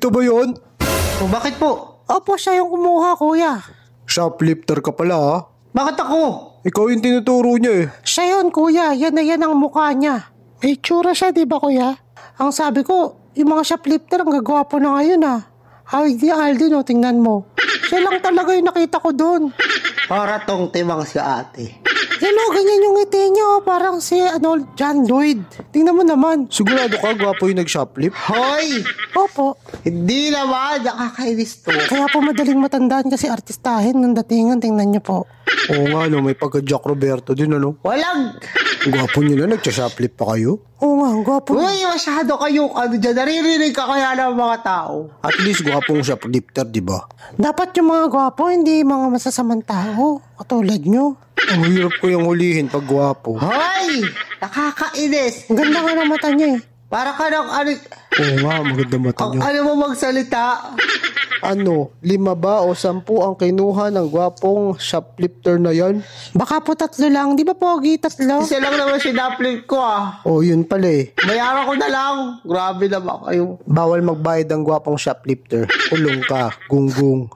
Ito ba yun? O bakit po? Opo, siya yung kumuha, kuya. Shoplifter ka pala ha? Bakit ako? Ikaw yung tinuturo niya eh. Siya yun, kuya. Yan na yan ang mukha niya. May tsura siya, di ba, kuya? Ang sabi ko, yung mga shoplifter ang gagwapo na ngayon, ah. Aldi, no, tingnan mo. Siya lang talaga yung nakita ko doon. Para tong timang si ate. Yan o, ganyan yung ngiti niya, oh. Parang si, John Lloyd. Tingnan mo naman. Sigurado ka, gwapo yung nag-shoplift? Hoy! Opo. Hindi naman, nakakainis to. Kaya po madaling matandaan kasi artistahin ng datingan. Tingnan niyo po. Oo nga, no, may pagka-Jack Roberto din, ano? Walang! Gwapo nyo na, nagsha-shoplift pa kayo? Oo nga, ang gwapo. Uy, masyado kayo, dyan, naririnig ka kaya ng mga tao. At least gwapong shoplifter, di ba? Dapat yung mga gwapo, hindi mga masasamang tao. Katulad nyo. Ang hirap ko yung hulihin pag gwapo. Hoy! Nakakainis! Ang ganda nga ng mata niya eh. Para ka ng Oo nga, maganda mata nyo. ano mo magsalita? Ano, 5 ba o 10 ang kinuha ng gwapong shoplifter na yan? Baka po 3 lang. Di ba pogi 3? Isa lang naman sinapling ko Oh, yun pala eh. Bayaran ko na lang. Grabe naman kayo. Bawal magbayad ang gwapong shoplifter. Kulong ka, gunggong.